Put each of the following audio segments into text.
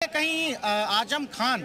कहीं आजम खान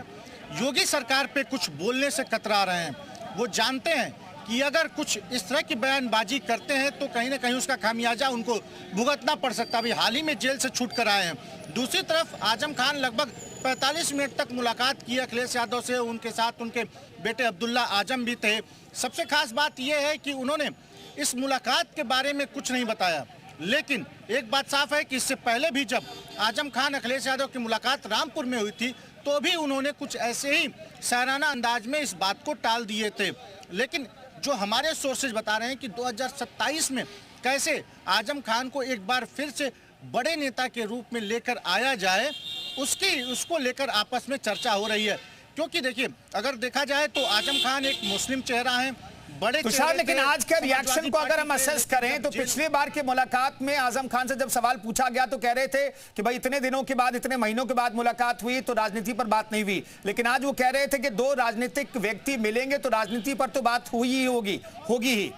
योगी सरकार पे कुछ बोलने से कतरा रहे हैं। वो जानते हैं कि अगर कुछ इस तरह की बयानबाजी करते हैं तो कहीं ना कहीं उसका खामियाजा उनको भुगतना पड़ सकता है। अभी हाल ही में जेल से छूट कर आए हैं। दूसरी तरफ आजम खान लगभग 45 मिनट तक मुलाकात की अखिलेश यादव से। उनके साथ उनके बेटे अब्दुल्ला आजम भी थे। सबसे खास बात यह है कि उन्होंने इस मुलाकात के बारे में कुछ नहीं बताया, लेकिन एक बात साफ है कि इससे पहले भी जब आजम खान अखिलेश यादव की मुलाकात रामपुर में हुई थी तो भी उन्होंने कुछ ऐसे ही शायराना अंदाज में इस बात को टाल दिए थे। लेकिन जो हमारे सोर्सेज बता रहे हैं कि 2027 में कैसे आजम खान को एक बार फिर से बड़े नेता के रूप में लेकर आया जाए, उसको लेकर आपस में चर्चा हो रही है। क्योंकि देखिए, अगर देखा जाए तो आजम खान एक मुस्लिम चेहरा है, बड़े तुषार, लेकिन आज के रिएक्शन को अगर हम असेस करें तो पिछली बार की मुलाकात में आजम खान से जब सवाल पूछा गया तो कह रहे थे कि भाई इतने दिनों के बाद, इतने महीनों के बाद मुलाकात हुई तो राजनीति पर बात नहीं हुई। लेकिन आज वो कह रहे थे कि दो राजनीतिक व्यक्ति मिलेंगे तो राजनीति पर तो बात हुई ही होगी ही।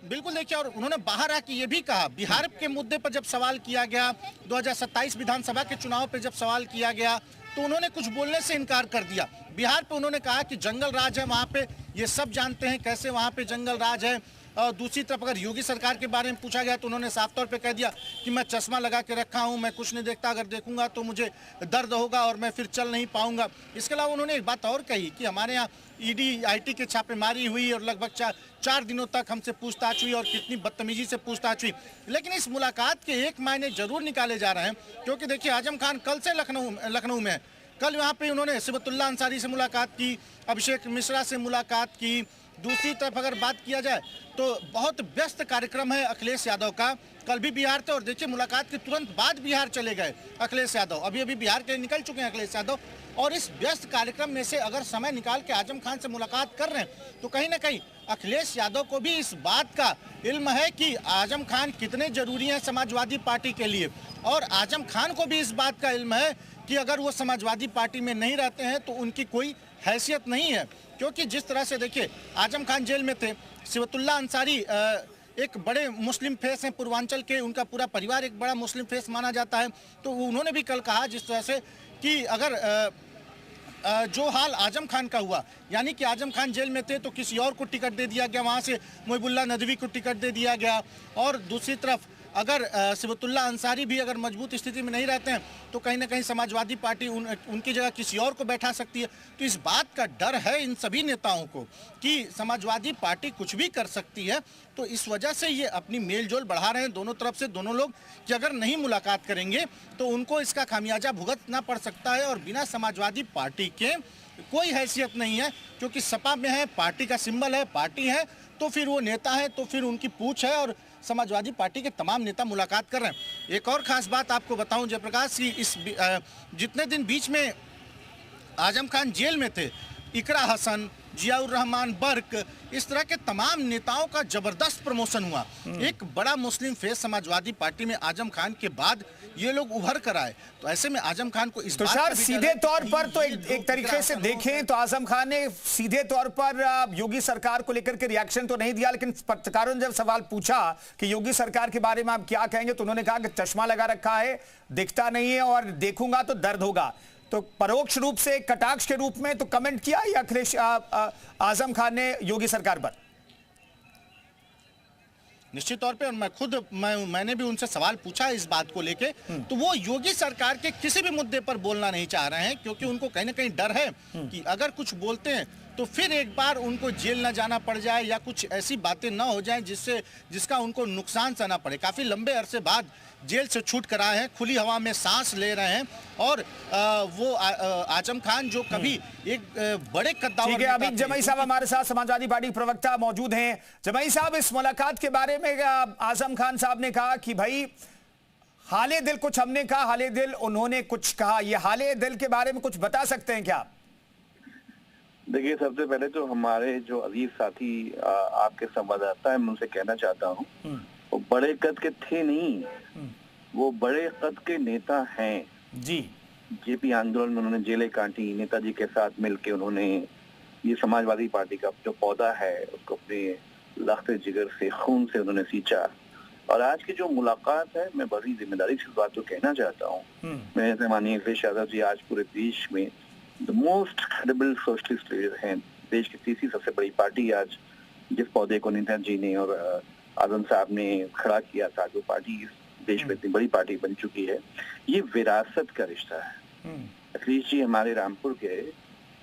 बिल्कुल देखिए, और उन्होंने बाहर आके ये भी कहा, बिहार के मुद्दे पर जब सवाल किया गया, 2027 विधानसभा के चुनाव पर जब सवाल किया गया तो उन्होंने कुछ बोलने से इनकार कर दिया। बिहार पे उन्होंने कहा कि जंगल राज है वहाँ पे, ये सब जानते हैं कैसे वहाँ पे जंगल राज है। और दूसरी तरफ अगर योगी सरकार के बारे में पूछा गया तो उन्होंने साफ तौर पे कह दिया कि मैं चश्मा लगा के रखा हूँ, मैं कुछ नहीं देखता, अगर देखूंगा तो मुझे दर्द होगा और मैं फिर चल नहीं पाऊंगा। इसके अलावा उन्होंने एक बात और कही कि हमारे यहाँ ईडी आईटी की छापेमारी हुई और लगभग 4 दिनों तक हमसे पूछताछ हुई और कितनी बदतमीजी से पूछताछ हुई। लेकिन इस मुलाकात के एक मायने जरूर निकाले जा रहे हैं, क्योंकि देखिए आजम खान कल से लखनऊ में है। कल यहाँ पे उन्होंने सिबतुल्लाह अंसारी से मुलाकात की, अभिषेक मिश्रा से मुलाकात की। दूसरी तरफ अगर बात किया जाए तो बहुत व्यस्त कार्यक्रम है अखिलेश यादव का। कल भी बिहार थे और देखिए मुलाकात के तुरंत बाद बिहार चले गए अखिलेश यादव। अभी बिहार के निकल चुके हैं अखिलेश यादव। और इस व्यस्त कार्यक्रम में से अगर समय निकाल के आजम खान से मुलाकात कर रहे हैं तो कहीं ना कहीं अखिलेश यादव को भी इस बात का इल्म है कि आजम खान कितने जरूरी हैं समाजवादी पार्टी के लिए। और आजम खान को भी इस बात का इल्म है कि अगर वो समाजवादी पार्टी में नहीं रहते हैं तो उनकी कोई हैसियत नहीं है। क्योंकि जिस तरह से देखिए आजम खान जेल में थे, सिबतुल्लाह अंसारी एक बड़े मुस्लिम फेस हैं पूर्वांचल के, उनका पूरा परिवार एक बड़ा मुस्लिम फेस माना जाता है। तो उन्होंने भी कल कहा जिस तरह से कि अगर जो हाल आजम खान का हुआ, यानी कि आजम खान जेल में थे तो किसी और को टिकट दे दिया गया, वहाँ से मुहिबुल्लाह नदवी को टिकट दे दिया गया। और दूसरी तरफ अगर सिबतुल्लाह अंसारी भी अगर मजबूत स्थिति में नहीं रहते हैं तो कहीं ना कहीं समाजवादी पार्टी उनकी जगह किसी और को बैठा सकती है। तो इस बात का डर है इन सभी नेताओं को कि समाजवादी पार्टी कुछ भी कर सकती है। तो इस वजह से ये अपनी मेलजोल बढ़ा रहे हैं दोनों तरफ से, दोनों लोग, कि अगर नहीं मुलाकात करेंगे तो उनको इसका खामियाजा भुगतना पड़ सकता है। और बिना समाजवादी पार्टी के कोई हैसियत नहीं है, क्योंकि सपा में है, पार्टी का सिंबल है, पार्टी है तो फिर वो नेता है तो फिर उनकी पूछ है। और समाजवादी पार्टी के तमाम नेता मुलाकात कर रहे हैं। एक और खास बात आपको बताऊं जयप्रकाश की, इस जितने दिन बीच में आजम खान जेल में थे, इकरा हसन, जियाउर रहमान बर्क, इस तरह के तमाम नेताओं का जबरदस्त प्रमोशन हुआ। एक बड़ा मुस्लिम फेस समाजवादी पार्टी में आजम खान के बाद ये लोग उभर कर आए। तो ऐसे में आजम खान को इस तुषार, सीधे तौर पर तो एक तरीके से देखें तो आजम खान ने सीधे तौर पर योगी सरकार को लेकर के रिएक्शन तो नहीं दिया, लेकिन पत्रकारों ने जब सवाल पूछा कि योगी सरकार के बारे में आप क्या कहेंगे तो उन्होंने कहा कि चश्मा लगा रखा है, दिखता नहीं है और देखूंगा तो दर्द होगा। तो परोक्ष रूप से, कटाक्ष के रूप में तो कमेंट किया या अखिलेश आजम खान ने योगी सरकार पर? निश्चित तौर पे, और मैंने भी उनसे सवाल पूछा इस बात को लेके, तो वो योगी सरकार के किसी भी मुद्दे पर बोलना नहीं चाह रहे हैं, क्योंकि उनको कहीं ना कहीं डर है कि अगर कुछ बोलते हैं तो फिर एक बार उनको जेल न जाना पड़ जाए या कुछ ऐसी बातें ना हो जाएं जिसका उनको नुकसान सहना पड़े। काफी लंबे अरसे बाद जेल से छूट कर आए हैं, खुली हवा में सांस ले रहे हैं। और वो आजम खान जो कभी एक बड़े कद्दावर, ठीक है, अभी जमई साहब हमारे साथ, समाजवादी पार्टी प्रवक्ता मौजूद हैं। जमई साहब, इस मुलाकात के बारे में आजम खान साहब ने कहा कि भाई हाले दिल, कुछ हमने कहा हाले दिल, उन्होंने कुछ कहा। ये हाले दिल के बारे में कुछ बता सकते हैं क्या? देखिए, सबसे पहले तो हमारे जो अजीज साथी आपके संवाददाता है, मैं उनसे कहना चाहता हूँ, वो बड़े कद के थे नहीं, वो बड़े कद के नेता हैं जी। जेपी आंदोलन में उन्होंने जेलें काटी, नेताजी के साथ मिलके उन्होंने ये समाजवादी पार्टी का जो पौधा है उसको अपने लख्त जिगर से, खून से उन्होंने सींचा। और आज की जो मुलाकात है, मैं बड़ी जिम्मेदारी से इस बात को कहना चाहता हूँ। मैं माननीय अखिलेश यादव जी आज पूरे देश में the most credible socialist leader हैं। देश की तीसरी सबसे बड़ी पार्टी आज जिस पौधे को नेता जी ने और आजम साहब ने खड़ा किया था, जो पार्टी इस देश में इतनी बड़ी पार्टी बन चुकी है, ये विरासत का रिश्ता है। अखिलेश जी हमारे रामपुर के,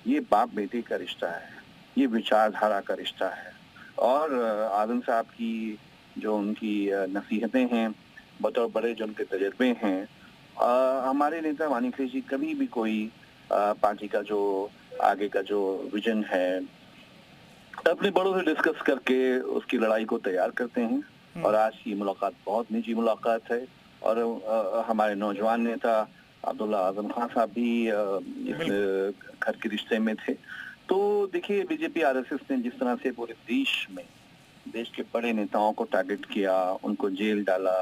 ये बाप बेटे का रिश्ता है, ये विचारधारा का रिश्ता है। और आजम साहब की जो उनकी नसीहतें हैं, बतौर बड़े जो उनके तजर्बे हैं, हमारे नेता माननीय अखिलेश जी कभी भी कोई पार्टी का जो आगे का जो विजन है अपने बड़ों से डिस्कस करके उसकी लड़ाई को तैयार करते हैं। और आज की मुलाकात बहुत निजी मुलाकात है और हमारे नौजवान नेता अब्दुल्ला आजम खान साहब भी इस घर के रिश्ते में थे। तो देखिए, बीजेपी आरएसएस ने जिस तरह से पूरे देश में देश के बड़े नेताओं को टारगेट किया, उनको जेल डाला,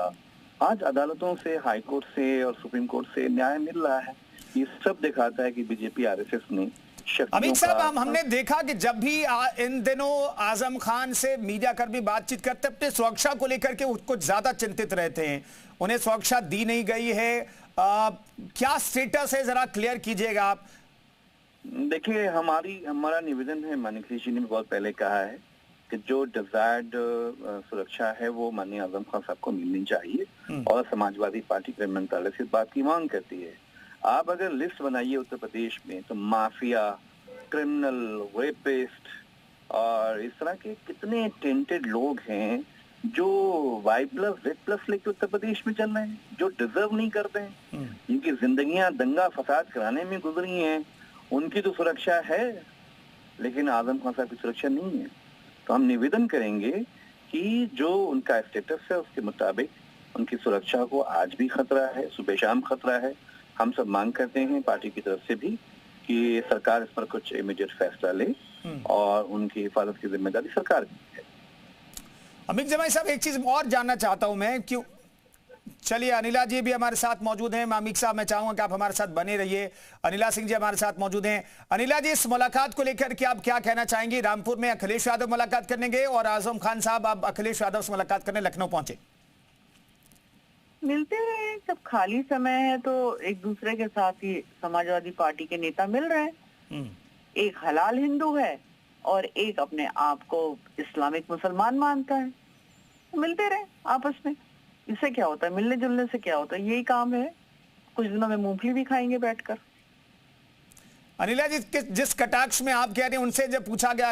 आज अदालतों से, हाई कोर्ट से और सुप्रीम कोर्ट से न्याय मिल रहा है। ये सब दिखाता है कि बीजेपी आरएसएस ने अमित साहब, हमने देखा कि जब भी इन दिनों आजम खान से मीडिया कर्मी बातचीत करते अपने सुरक्षा को लेकर के कुछ ज्यादा चिंतित रहते हैं, उन्हें सुरक्षा दी नहीं गई है। क्या स्टेटस है, जरा क्लियर कीजिएगा आप। देखिए, हमारा निवेदन है, माननीय अखिलेश जी ने बहुत पहले कहा है कि जो डिजायर्ड सुरक्षा है वो माननीय आजम खान साहब को मिलनी चाहिए और समाजवादी पार्टी गृह मंत्रालय से इस बात की मांग करती है। आप अगर लिस्ट बनाइए उत्तर प्रदेश में तो माफिया, क्रिमिनल, रेपिस्ट और इस तरह के कितने टेंटेड लोग हैं जो Y+Z+ लेके उत्तर प्रदेश में चल रहे हैं, जो डिजर्व नहीं करते हैं, जिनकी जिंदगियां दंगा फसाद कराने में गुजरी हैं, उनकी तो सुरक्षा है लेकिन आजम खान साहब की सुरक्षा नहीं है। तो हम निवेदन करेंगे कि जो उनका स्टेटस है उसके मुताबिक उनकी सुरक्षा को आज भी खतरा है, सुबह शाम खतरा है। हम सब मांग करते हैं पार्टी की तरफ से भी कि सरकार इस पर कुछ इमीडिएट फैसला ले और उनकी हिफाजत की जिम्मेदारी सरकार की है। अमित जमाई साहब, एक चीज और जानना चाहता हूं मैं, क्यों, चलिए अनिला जी भी हमारे साथ मौजूद हैं। अमित साहब, मैं चाहूंगा कि आप हमारे साथ बने रहिए। अनिला सिंह जी हमारे साथ मौजूद हैं। अनिला जी, इस मुलाकात को लेकर के आप क्या कहना चाहेंगे? रामपुर में अखिलेश यादव मुलाकात करने गए और आजम खान साहब आप अखिलेश यादव से मुलाकात करने लखनऊ पहुंचे। मिलते रहे, जब खाली समय है तो एक दूसरे के साथ ही समाजवादी पार्टी के नेता मिल रहे हैं। एक हलाल हिंदू है और एक अपने आप को इस्लामिक मुसलमान मानता है। मिलते रहे आपस में, इससे क्या होता है? मिलने जुलने से क्या होता है? यही काम है। कुछ दिनों में मूंगफली भी खाएंगे बैठकर। अनिला जी, जिस कटाक्ष में आप कह रहे हैं, उनसे जब पूछा गया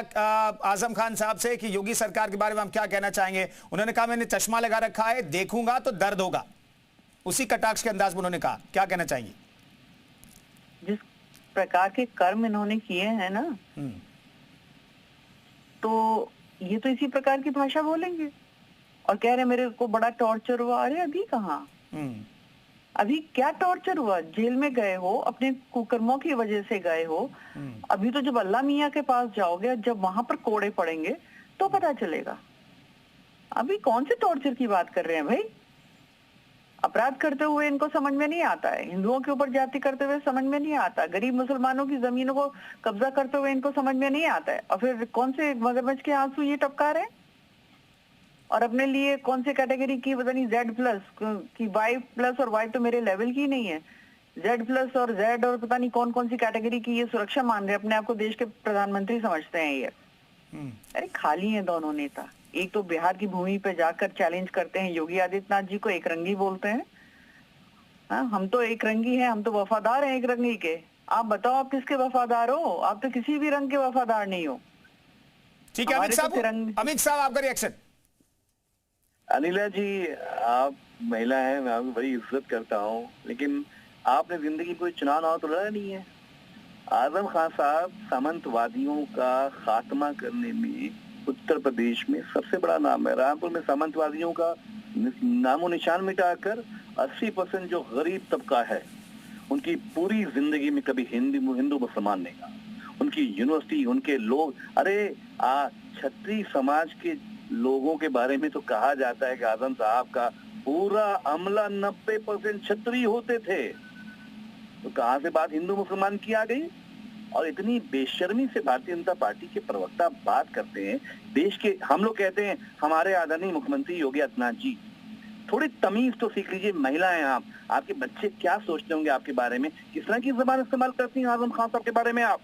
आजम खान साहब से कि योगी सरकार के बारे में हम क्या कहना चाहेंगे, उन्होंने कहा मैंने चश्मा लगा रखा है, देखूंगा तो दर्द होगा। उसी कटाक्ष के अंदाज में उन्होंने कहा, क्या कहना चाहेंगे? जिस प्रकार के कर्म इन्होंने किए हैं ना, तो ये तो इसी प्रकार की भाषा बोलेंगे और कह रहे मेरे को बड़ा टॉर्चर हुआ। अरे अभी कहाँ, अभी क्या टॉर्चर हुआ? जेल में गए हो, अपने कुकर्मों की वजह से गए हो। अभी तो जब अल्लाह मियाँ के पास जाओगे, जब वहां पर कोड़े पड़ेंगे तो पता चलेगा। अभी कौन से टॉर्चर की बात कर रहे हैं भाई? अपराध करते हुए इनको समझ में नहीं आता है, हिंदुओं के ऊपर जाति करते हुए समझ में नहीं आता, गरीब मुसलमानों की जमीनों को कब्जा करते हुए इनको समझ में नहीं आता है। और फिर कौन से मगरमच्छ के आंसू ये टपका रहे हैं? और अपने लिए कौन से कैटेगरी की पता नहीं Z+ की, Y+ और Y तो मेरे लेवल की नहीं है, Z+ और Z और पता नहीं कौन कौन सी कैटेगरी की ये सुरक्षा मान रहे, अपने आप को देश के प्रधानमंत्री समझते हैं ये। अरे खाली हैं दोनों नेता। एक तो बिहार की भूमि पे जाकर चैलेंज करते हैं योगी आदित्यनाथ जी को, एक रंगी बोलते हैं। हाँ, हम तो एक रंगी हैं, हम तो वफादार हैं एक रंगी के। आप बताओ आप किसके वफादार हो? आप तो किसी भी रंग के वफादार नहीं हो। ठीक है अमित साहब, आपका रिएक्शन। अनिला जी, आप महिला हैं, मैं आपकी बड़ी इज्जत करता हूँ, लेकिन आपने जिंदगी कोई चुनाव ना तो लड़ा नहीं है। आजम खान साहब सामंतवादियों का खात्मा करने में उत्तर प्रदेश में सबसे बड़ा नाम है। रामपुर में सामंतवादियों का नामो निशान मिटाकर 80% जो गरीब तबका है, उनकी पूरी जिंदगी में कभी हिंदू मुसलमान नहीं कहा। उनकी यूनिवर्सिटी, उनके लोग, अरे छत्री समाज के लोगों के बारे में तो कहा जाता है कि आजम साहब का पूरा अमला 90% छत्री होते थे। तो कहां से बात हिंदू मुसलमान की आ गई? और इतनी बेशर्मी से भारतीय जनता पार्टी के प्रवक्ता बात करते हैं। देश के हम लोग कहते हैं हमारे आदरणीय मुख्यमंत्री योगी आदित्यनाथ जी, थोड़ी तमीज तो सीख लीजिए। महिलाएं आप, आपके बच्चे क्या सोचते होंगे आपके बारे में, किस तरह की जबान इस्तेमाल करती हैं आजम खान साहब के बारे में। आप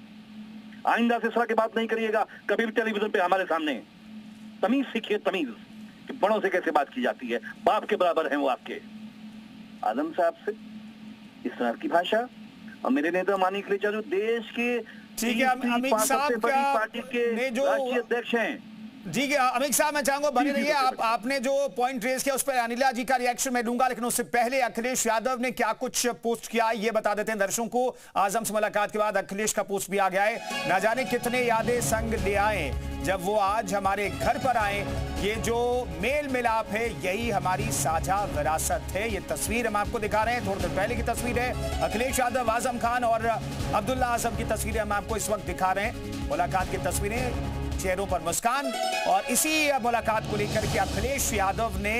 आइंदा से इस तरह की बात नहीं करिएगा कभी भी टेलीविजन पे हमारे सामने। तमीज सीखिए, तमीज कि बड़ों से कैसे बात की जाती है, बाप के बराबर हैं वो आपके। आजम साहब से इस तरह की भाषा, और मेरे नेता माननीय अखिलेश यादव देश के ठीक है, अमित साहब पार्टी के ने जो राष्ट्रीय अध्यक्ष हैं। जी अमित साहब, मैं चाहूंगा बने रहिए। आपने जो पॉइंट रेज किया उस पर अनिला जी का रिएक्शन मैं दूंगा, लेकिन उससे पहले अखिलेश यादव ने क्या कुछ पोस्ट किया ये बता देते हैं दर्शकों को। आजम से मुलाकात के बाद अखिलेश का पोस्ट भी आ गया है। ना जाने कितने यादें संग ले आए जब वो आज हमारे घर पर आए। ये जो मेल मिलाप है यही हमारी साझा विरासत है। ये तस्वीर हम आपको दिखा रहे हैं, थोड़ी देर पहले की तस्वीर है। अखिलेश यादव, आजम खान और अब्दुल्ला आजम की तस्वीरें हम आपको इस वक्त दिखा रहे हैं। मुलाकात की तस्वीरें, चेहरों पर मुस्कान, और इसी मुलाकात को लेकर के अखिलेश यादव ने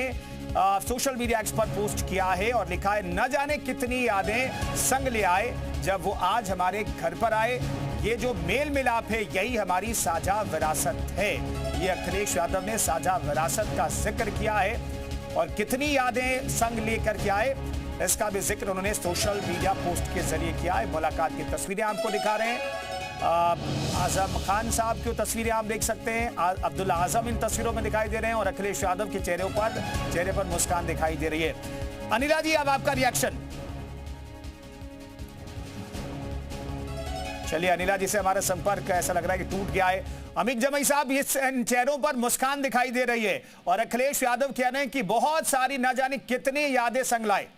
सोशल मीडिया एक्स पर पोस्ट किया है और लिखा है, न जाने कितनी यादें संग ले आए जब वो आज हमारे घर पर आए। ये जो मेल मिलाप है यही हमारी साझा विरासत है। ये अखिलेश यादव ने साझा विरासत का जिक्र किया है और कितनी यादें संग लेकर के आए इसका भी जिक्र उन्होंने सोशल मीडिया पोस्ट के जरिए किया है। मुलाकात की तस्वीरें आपको दिखा रहे हैं। आजम खान साहब की तस्वीरें आप देख सकते हैं। अब्दुल्ला आजम इन तस्वीरों में दिखाई दे रहे हैं और अखिलेश यादव के चेहरे पर मुस्कान दिखाई दे रही है। अनिला जी, अब आपका रिएक्शन। चलिए, अनिला जी से हमारा संपर्क ऐसा लग रहा है कि टूट गया है। अमित जमई साहब, इस चेहरों पर मुस्कान दिखाई दे रही है और अखिलेश यादव कह रहे हैं कि बहुत सारी न जाने कितनी यादें संग लाए।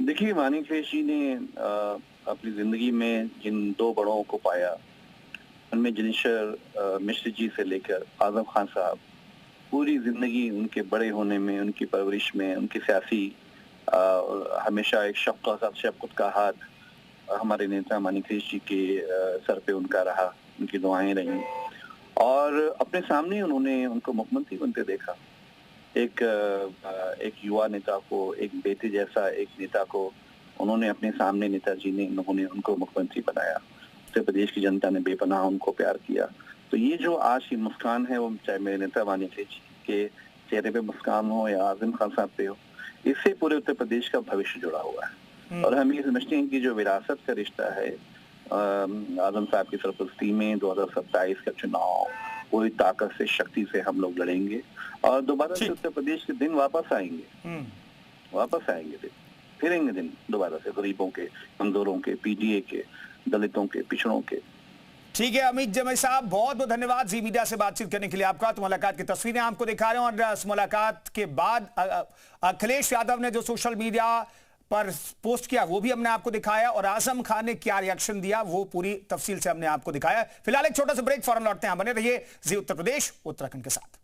देखिए, माननीय अखिलेश जी ने अपनी जिंदगी में जिन दो बड़ों को पाया, उनमें जिनेश्वर मिश्र जी से लेकर आजम खान साहब, पूरी जिंदगी उनके बड़े होने में, उनकी परवरिश में, उनकी सियासी हमेशा एक शफ़क़त का हाथ हमारे नेता माननीय अखिलेश जी के सर पे उनका रहा, उनकी दुआएं रही और अपने सामने उन्होंने उनको मुख्यमंत्री बनते देखा। एक युवा नेता को, एक बेटे जैसा एक नेता को उन्होंने अपने सामने, नेताजी ने उन्होंने उनको मुख्यमंत्री बनाया। उत्तर प्रदेश की जनता ने बेपनाह उनको प्यार किया। तो ये जो आज की मुस्कान है, वो चाहे मेरे नेता माननीय अखिलेश के चेहरे पे मुस्कान हो या आजम खान साहब पे हो, इससे पूरे उत्तर प्रदेश का भविष्य जुड़ा हुआ है। और हम ये समझते हैं कि जो विरासत का रिश्ता है, आजम साहब की सरपरस्ती में 2027 का चुनाव पूरी ताकत से, शक्ति से हम लोग लड़ेंगे और दोबारा से उत्तर प्रदेश के दिन वापस आएंगे दिन, फिरेंगे दिन दोबारा से, गरीबों के, कमजोरों के, पीडीए के, दलितों के, पिछड़ों के। ठीक है अमित जमई साहब, बहुत बहुत धन्यवाद जी मीडिया से बातचीत करने के लिए आपका। तो मुलाकात की तस्वीरें आपको दिखा रहे हैं और इस मुलाकात के बाद अखिलेश यादव ने जो सोशल मीडिया पर पोस्ट किया वो भी हमने आपको दिखाया और आजम खान ने क्या रिएक्शन दिया वो पूरी तफसील से हमने आपको दिखाया। फिलहाल एक छोटा सा ब्रेक, फौरन लौटते हैं। बने रहिए जी उत्तर प्रदेश उत्तराखंड के साथ।